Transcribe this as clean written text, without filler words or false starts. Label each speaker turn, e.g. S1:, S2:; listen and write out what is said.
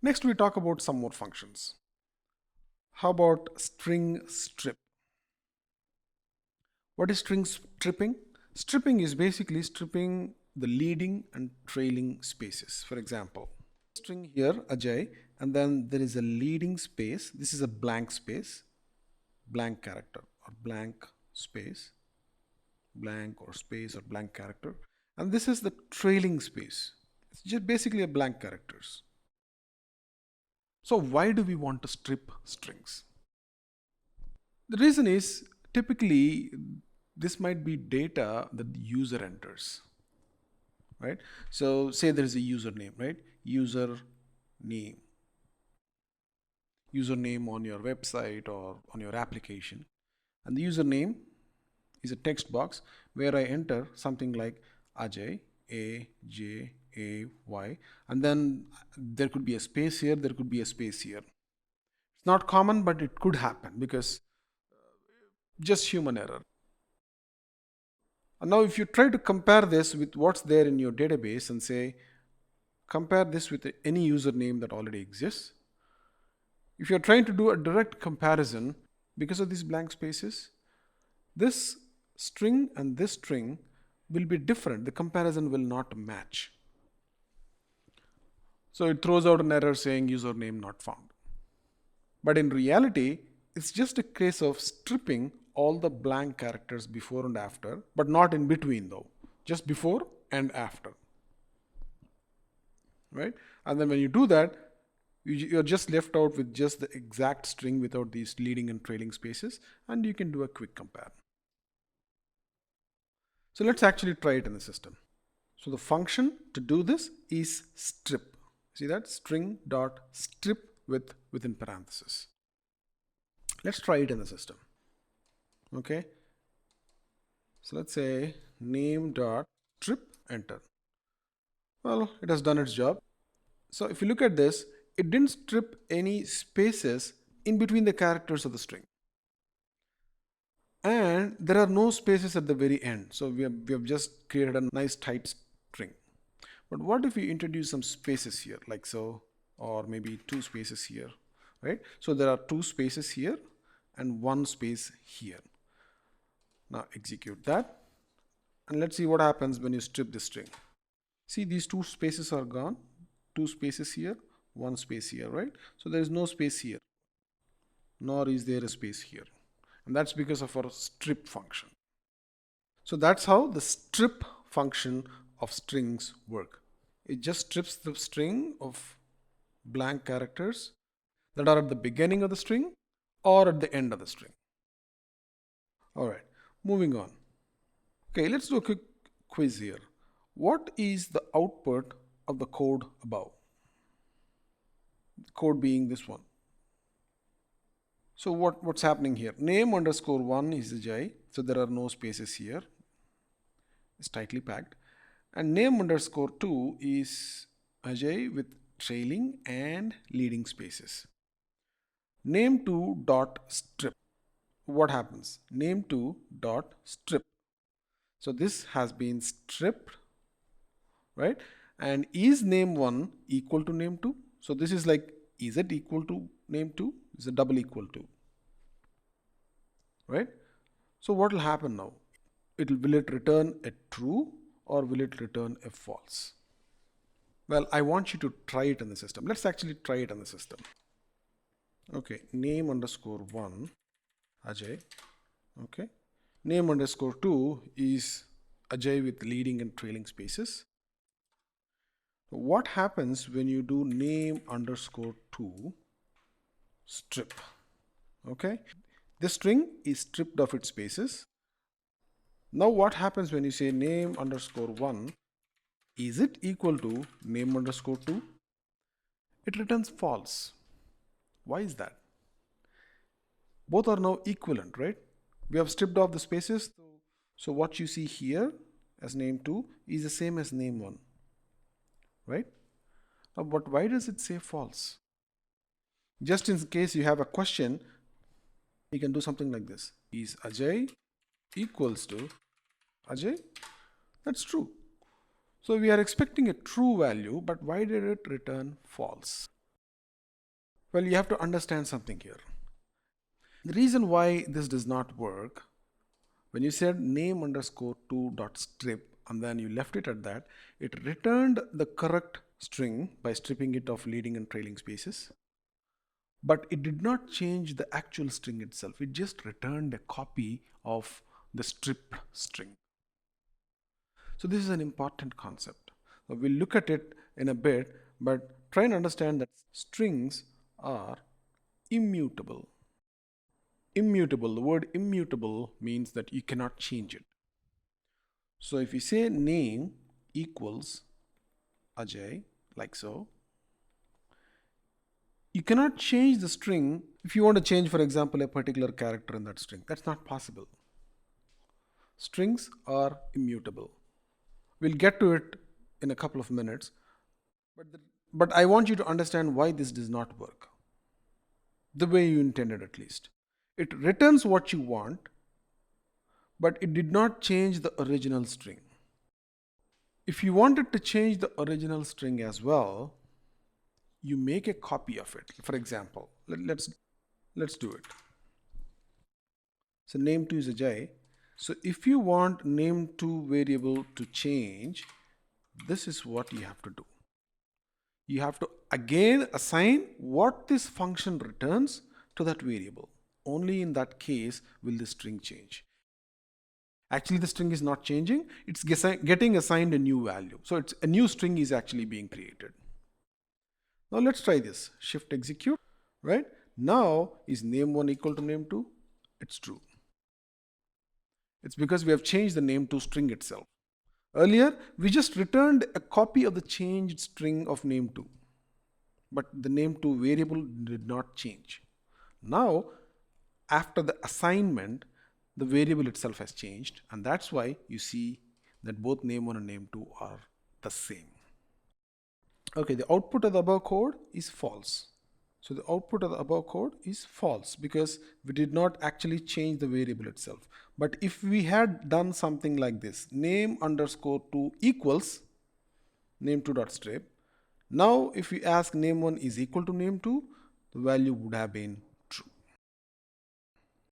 S1: Next, we talk about some more functions. How about string strip? What is string stripping? Stripping is basically stripping the leading and trailing spaces. For example, string here, Ajay, and then there is a leading space. This is a blank space, blank character, or blank space, blank or space or blank character. And this is the trailing space. It's just basically a blank characters. So why do we want to strip strings? The reason is typically this might be data that the user enters, right? So say there is a username, right? Username on your website or on your application. And the username is a text box where I enter something like Ajay, AJAY, and then there could be a space here, there could be a space here. It's not common, but it could happen because just human error. And now if you try to compare this with what's there in your database and say, compare this with any username that already exists. If you're trying to do a direct comparison because of these blank spaces, this string and this string will be different. The comparison will not match. So it throws out an error saying username not found. But in reality, it's just a case of stripping all the blank characters before and after, but not in between though, just before and after. Right? And then when you do that, you're just left out with just the exact string without these leading and trailing spaces, and you can do a quick compare. So let's actually try it in the system. So the function to do this is strip. See that? String dot strip within parentheses. Let's try it in the system. Okay. So let's say name dot strip, enter. Well, it has done its job. So if you look at this, it didn't strip any spaces in between the characters of the string. And there are no spaces at the very end. So we have just created a nice tight string. But what if we introduce some spaces here, like so, or maybe two spaces here, right? So there are two spaces here and one space here. Now execute that. And let's see what happens when you strip the string. See, these two spaces are gone. Two spaces here, one space here, right? So there is no space here, nor is there a space here. And that's because of our strip function. So that's how the strip function of strings work. It just strips the string of blank characters that are at the beginning of the string or at the end of the string. All right, moving on. Okay, let's do a quick quiz here. What is the output of the code above? The code being this one. So what's happening here? Name underscore 1 is Ajay. So there are no spaces here. It's tightly packed. And name underscore 2 is Ajay with trailing and leading spaces. Name2 dot strip. What happens? Name2 dot strip. So this has been stripped, right? And is name1 equal to name2? So this is like, is it equal to name2? Is a double equal to, right? So what will happen now? Will it return a true or will it return a false? Well, I want you to try it in the system. Let's actually try it in the system. Okay, name underscore 1, Ajay. Okay, name underscore 2 is Ajay with leading and trailing spaces. What happens when you do name underscore 2 strip? Okay, this string is stripped of its spaces. Now what happens when you say name underscore 1? Is it equal to name underscore 2? It returns false. Why is that? Both are now equivalent, right? We have stripped off the spaces. So what you see here as name 2 is the same as name 1, right? But why does it say false? Just in case you have a question, you can do something like this. Is Ajay equals to Ajay? That's true. So we are expecting a true value, but why did it return false? Well, you have to understand something here. The reason why this does not work, when you said name underscore 2 dot strip and then you left it at that, it returned the correct string by stripping it of leading and trailing spaces. But it did not change the actual string itself. It just returned a copy of the stripped string. So this is an important concept. We'll look at it in a bit, but try and understand that strings are immutable. Immutable, the word immutable means that you cannot change it. So if you say name equals Ajay, like so, you cannot change the string. If you want to change, for example, a particular character in that string, that's not possible. Strings are immutable. We'll get to it in a couple of minutes, but I want you to understand why this does not work the way you intended, at least. It returns what you want, but it did not change the original string. If you wanted to change the original string as well, you make a copy of it. For example, let's do it. So name2 is Ajay. So if you want name2 variable to change, this is what you have to do. You have to again assign what this function returns to that variable. Only in that case will the string change. Actually, the string is not changing. It's getting assigned a new value. So it's a new string is actually being created. Now let's try this. Shift execute, right? Now is name1 equal to name2? It's true. It's because we have changed the name2 string itself. Earlier, we just returned a copy of the changed string of name2, but the name2 variable did not change. Now, after the assignment, the variable itself has changed, and that's why you see that both name1 and name2 are the same. Okay, the output of the above code is false. So the output of the above code is false because we did not actually change the variable itself. But if we had done something like this, name underscore 2 equals name2 dot strip. Now if we ask name1 is equal to name2, the value would have been